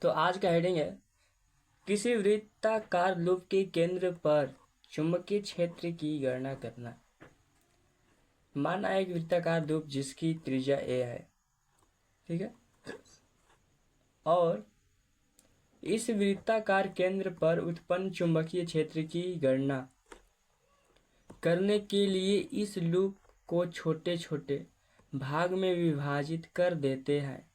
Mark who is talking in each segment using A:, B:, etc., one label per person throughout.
A: तो आज का हेडिंग है किसी वृत्ताकार लूप के केंद्र पर चुंबकीय क्षेत्र की गणना करना। माना एक वृत्ताकार लूप जिसकी त्रिज्या a है, ठीक है, और इस वृत्ताकार केंद्र पर उत्पन्न चुंबकीय क्षेत्र की गणना करने के लिए इस लूप को छोटे छोटे भाग में विभाजित कर देते हैं।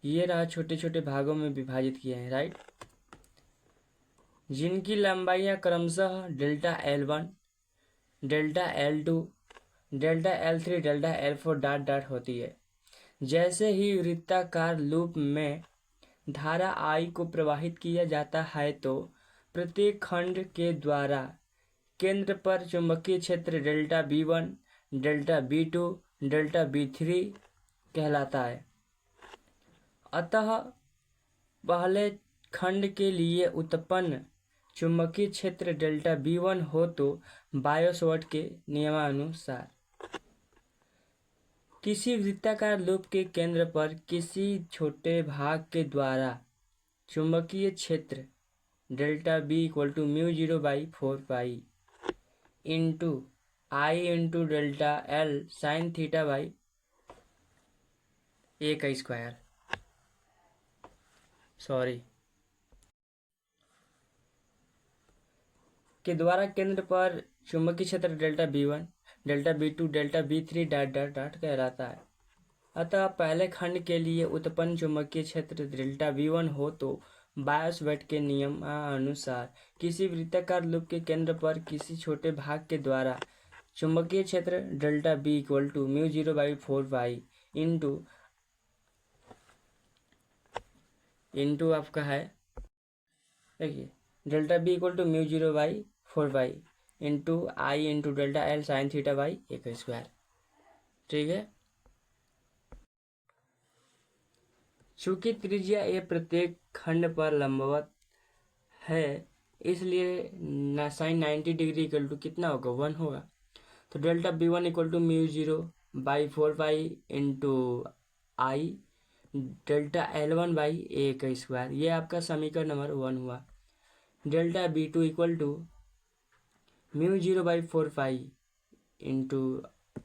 A: ये रहा, छोटे छोटे भागों में विभाजित किए हैं, राइट, जिनकी लंबाइयां क्रमशः delta L1, delta L2, delta L3, delta L4 dot dot होती है। जैसे ही वृत्ताकार लूप में धारा I को प्रवाहित किया जाता है तो प्रत्येक खंड के द्वारा केंद्र पर चुंबकीय क्षेत्र delta B1, delta B2, delta B3 कहलाता है। अतः पहले खंड के लिए उत्पन्न चुंबकीय क्षेत्र डेल्टा B1 हो तो बायो-सवार्ट के नियमानुसार किसी वृत्ताकार लूप के केंद्र पर किसी छोटे भाग के द्वारा चुंबकीय क्षेत्र delta B equal to μ0 by 4 pi into I into delta L sine theta by a का स्क्वायर, के द्वारा केंद्र पर चुंबकीय क्षेत्र delta B1, delta B2, delta B3 dot dot dot कहलाता है। अतः पहले खंड के लिए उत्पन्न चुंबकीय क्षेत्र डेल्टा B1 हो तो बायो-सवार्ट के नियमानुसार किसी वृत्ताकार लूप के केंद्र पर किसी छोटे भाग के द्वारा चुंबकीय क्षेत्र delta B equal to μ0 by 4 pi into आपका है, देखिए, delta B equal to μ0 by 4 pi into I into delta L sine theta by a का स्क्वायर, ठीक है। चूंकि त्रिज्या a प्रत्येक खंड पर लंबवत है, इसलिए साइन 90 डिग्री इक्वल टू कितना होगा, 1 होगा। तो delta B1 equal to μ0 by 4 pi into I delta L1 by a का स्क्वायर, ये आपका समीकरण नंबर 1 हुआ। Delta B2 equal to μ0 by 4 pi into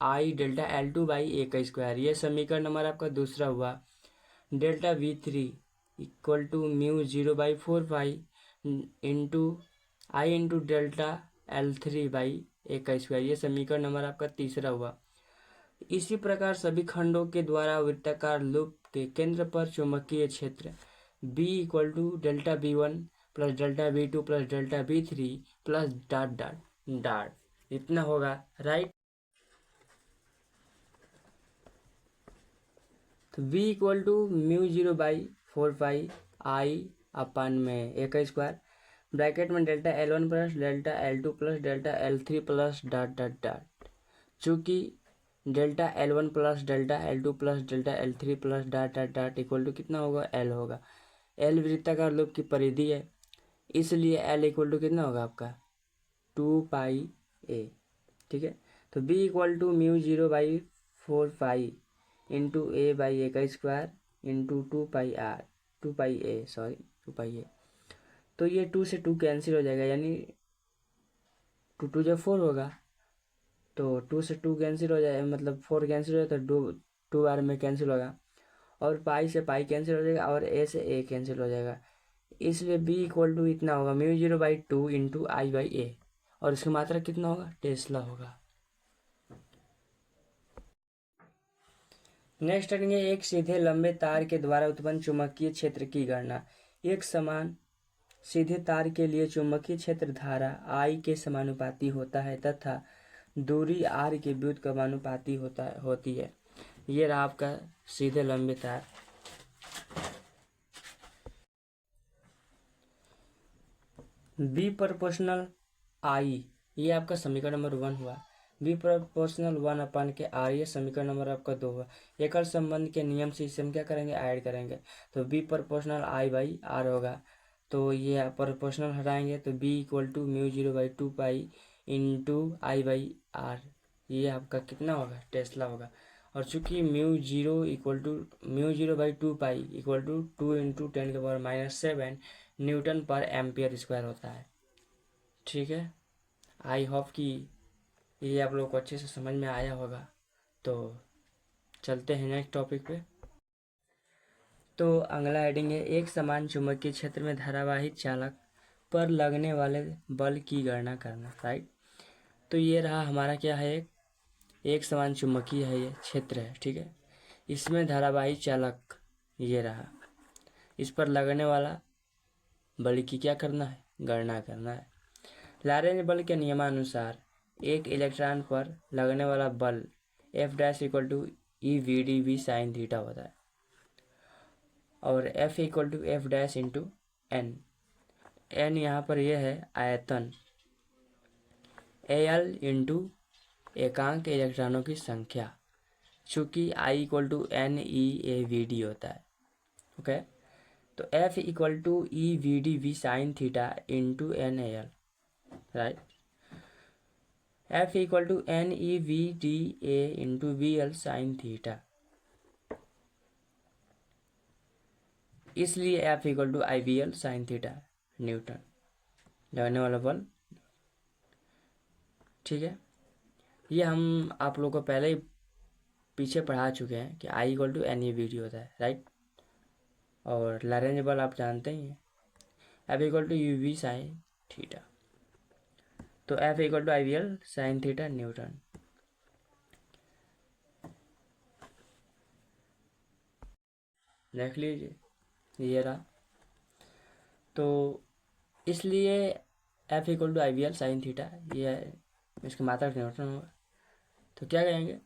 A: I delta L2 by a का स्क्वायर, ये समीकरण नंबर आपका दूसरा हुआ। Delta B3 equal to μ0 by 4 pi into I into delta L3 by a का स्क्वायर, ये समीकरण नंबर आपका तीसरा हुआ। इसी प्रकार सभी खंडों के द्वारा वृत्ताकार लूप के केंद्र पर चुंबकीय क्षेत्र B equal to delta B1 plus delta B2 plus delta B3 plus dot dot dot इतना होगा, राइट। तो B equal to μ0 by 4 pi I अपन में a का स्क्वायर ब्रैकेट में delta L1 plus delta L2 plus delta L3 plus dot dot dot, चूँकि delta L1 plus delta L2 plus delta L3 plus dot dot dot equal to कितना होगा, L होगा। L वृत्ताकार loop की परिधि है, इसलिए L इक्वल टू कितना होगा आपका 2 पाई a, ठीक है। तो B equal to μ0 by 4 pi into a by a का स्क्वायर इंटू 2 पाई a। तो ये 2 से 2 कैंसिल हो जाएगा, यानी 2 जब 4 होगा तो 2 से 2 कैंसिल हो जाएगा, मतलब 4 कैंसिल हो जाएगा तो 2 बार में कैंसिल होगा, और पाई से पाई कैंसिल हो जाएगा और a से a कैंसिल हो जाएगा। इसलिए B इक्वल टू इतना होगा μ0 by 2 into I by a, और इसकी मात्रा कितना होगा, टेस्ला होगा। नेक्स्ट करेंगे एक सीधे लंबे तार के द्वारा उत्पन्न चुंबकीय क्षेत्र की गणना। एक समान सीधे तार के लिए चुंबकीय क्षेत्र धारा I के समानुपाती होता है तथा दूरी R के व्युत्क्रमानुपाती होती है। ये रहा आपका सीधे लंबे तार। B प्रोपोर्शनल I, ये आपका समीकरण नंबर 1 हुआ। B प्रोपोर्शनल 1 अपन के R, ये समीकरण नंबर आपका 2 हुआ। एकल संबंध के नियम से इसे हम क्या करेंगे, ऐड करेंगे, तो B proportional I by R होगा। तो ये प्रोपोर्शनल हटाएंगे तो B equal to μ0 by 2 pi into I by R, ये आपका कितना होगा, टेस्ला होगा। और चूंकि μ0/2 पाई इक्वल टू 2 × 10⁻⁻7 न्यूटन पर एम्पियर स्क्वायर होता है। ठीक है, आई होप कि ये आप लोग को अच्छे से समझ में आया होगा। तो चलते हैं नेक्स्ट टॉपिक पे। तो अगला हेडिंग है एक समान चुंबकीय क्षेत्र में धारावाही चालक पर लगने वाले बल की गणना करना। राइट, तो ये रहा हमारा क्या है, एक समान चुंबकीय है, ये क्षेत्र है। ठीक है, इसमें धारावाही चालक ये रहा, इस पर लगने वाला बल की क्या करना है, गणना करना है। लॉरेंज बल के नियमानुसार एक इलेक्ट्रॉन पर लगने वाला बल F' equal to EV/dV sine theta होता है और F equal to F' into N। N यहाँ पर यह है आयतन, Al इंटू एकांक इलेक्ट्रॉनों की संख्या, चूँकि I इक्वल टू NeAVD होता है। ओके, तो F equal to EV/dV sine theta into NAL। Right, F equal to NeVDA into VL sine theta, इसलिए F equal to IVL sine theta newton लगने वाला बल। ठीक है, ये हम आप लोग को पहले ही पीछे पढ़ा चुके हैं कि I इक्वल टू NeVD होता है। राइट, और लॉरेंज बल आप जानते ही हैं, F equal to UV sine theta, तो F equal to IVL sine theta newton. देख लीजिए ये रहा, तो इसलिए F equal to IVL sine theta, ये इसका मात्रक न्यूटन होगा। तो क्या कहेंगे,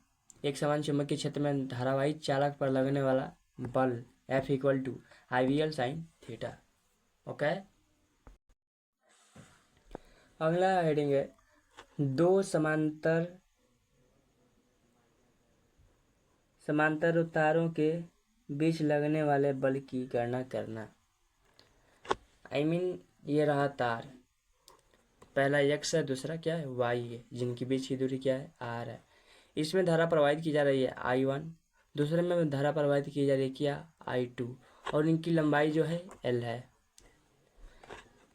A: एक समान चुंबकीय क्षेत्र में धारावाही चालक पर लगने वाला बल F equal to IVL sine theta. Okay, अगला हेडिंग है दो समांतर तारों के बीच लगने वाले बल की गणना करना। ये रहा तार, पहला x है, दूसरा क्या है y है, जिनके बीच की दूरी क्या है r है। इसमें धारा प्रवाहित की जा रही है I1, दूसरे में धारा प्रवाहित की जा रही है क्या I2, और इनकी लंबाई जो है L है।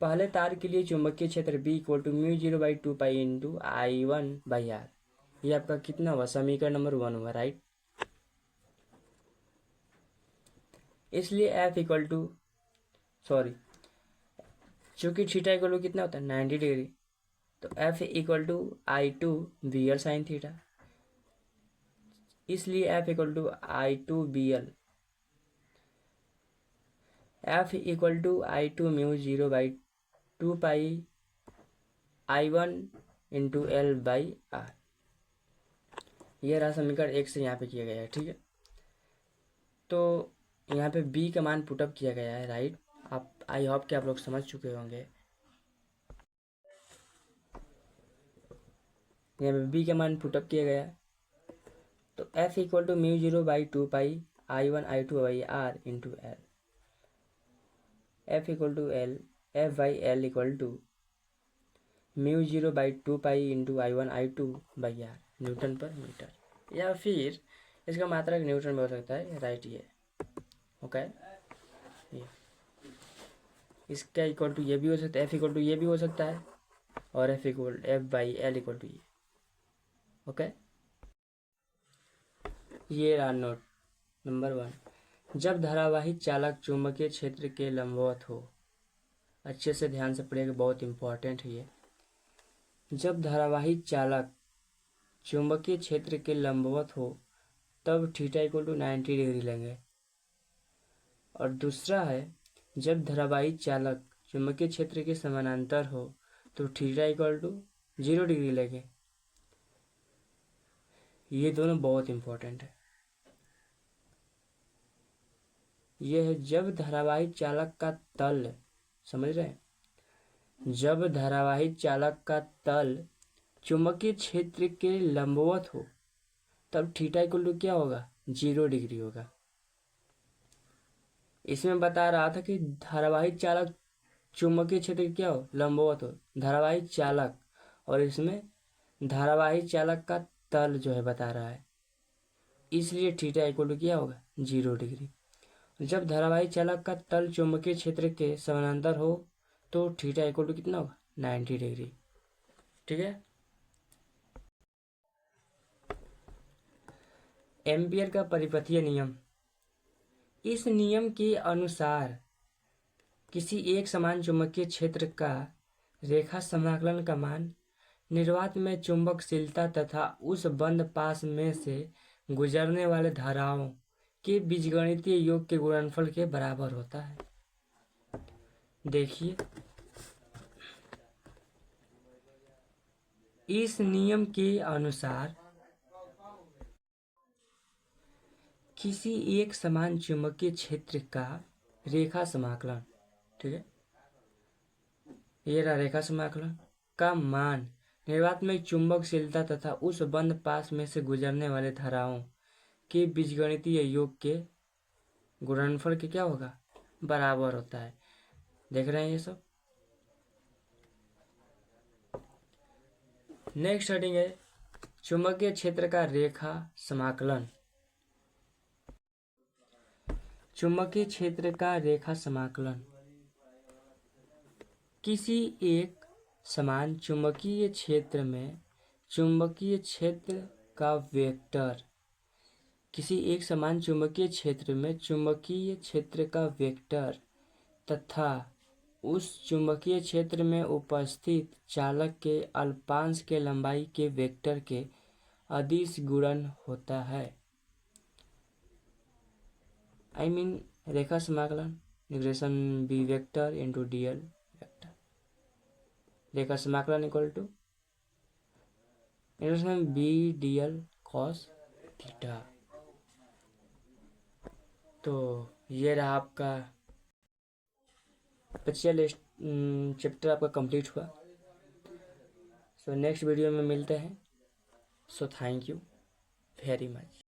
A: पहले तार के लिए चुंबकीय क्षेत्र B equal to μ0/2 into I1/r। ये आपका कितना हुआ, समीकरण नंबर 1 हुआ। राइट, इसलिए F इक्वल टू चूंकि थीटा इक्वल टू कितना होता है 90 डिग्री, तो F equal to I2/BL sine theta, इसलिए F equal to I2/BL, F equal to I2 μ0/2 I1 into L/r। यह रहा समीकरण 1 से यहाँ पे किया गया है। ठीक है, तो यहाँ पे B का मान पुटअप किया गया है। राइट, आप आई होप कि आप लोग समझ चुके होंगे। यहाँ पे B का मान पुटअप किया गया है, तो F equal to μ0/2 I1 I2/r into L, F equal to F/L equal to μ0/2 into I1 I2/r newton per metre, या फिर इसका मात्रक न्यूटन में हो सकता है। राइट, ये ओके, ये इसका इक्वल टू ये भी हो सकता है, F इक्वल टू ये भी हो सकता है, और F/L इक्वल टू ये। ओके, ये रहा नोट नंबर 1, जब धारावाही चालक चुंबकीय क्षेत्र के लंबवत हो। अच्छे से ध्यान से पढ़िएगा, बहुत इंपॉर्टेंट है ये। जब धारावाही चालक चुंबकीय क्षेत्र के लंबवत हो तब थीटा इक्वल टू 90 डिग्री लेंगे, और दूसरा है जब धारावाही चालक चुंबकीय क्षेत्र के समानांतर हो तो थीटा इक्वल टू 0 डिग्री लेंगे। ये दोनों बहुत इंपॉर्टेंट है। यह है जब धारावाही चालक का तल, समझ रहे हैं, जब धारावाही चालक का तल चुंबकीय क्षेत्र के लंबवत हो तब थीटा इक्वल टू क्या होगा, 0 डिग्री होगा। इसमें बता रहा था कि धारावाही चालक चुंबकीय क्षेत्र क्या हो, लंबवत हो, धारावाही चालक, और इसमें धारावाही चालक का तल जो है बता रहा है। इसलिए थीटा इक्वल टू क्या होगा 0 डिग्री। जब धारावाही चालक का तल चुंबकीय क्षेत्र के समानांतर हो तो थीटा इक्वल टू कितना होगा 90 डिग्री। ठीक है। एम्पियर का परिपथीय नियम। इस नियम के अनुसार किसी एक समान चुंबकीय क्षेत्र का रेखा समाकलन का मान निर्वात में चुंबकशीलता तथा उस बंद पाश में से गुजरने वाले धाराओं के बीजगणितीय योग के गुणनफल के बराबर होता है। देखिए, इस नियम के अनुसार किसी एक समान चुंबकीय क्षेत्र का रेखा समाकलन, ठीक है, ये रहा रेखा समाकलन का मान निर्वात में चुंबकशीलता तथा उस बंद पाश में से गुजरने वाले धाराओं के बीजगणितीय योग के गुणनफल के क्या होगा बराबर होता है। देख रहे हैं ये सब। नेक्स्ट हेडिंग है चुंबकीय क्षेत्र का रेखा समाकलन। चुंबकीय क्षेत्र का रेखा समाकलन किसी एक समान चुंबकीय क्षेत्र में चुंबकीय क्षेत्र का वेक्टर, किसी एक समान चुंबकीय क्षेत्र में चुंबकीय क्षेत्र का वेक्टर तथा उस चुंबकीय क्षेत्र में उपस्थित चालक के अल्पांश के लंबाई के वेक्टर के अदिश गुणन होता है। रेखा समाकलन integration B vector into dl vector. रेखा समाकलन equal to integration B dl cos theta. तो ये रहा आपका पिछला चैप्टर आपका कंप्लीट हुआ। सो नेक्स्ट वीडियो में मिलते हैं। So thank you very much.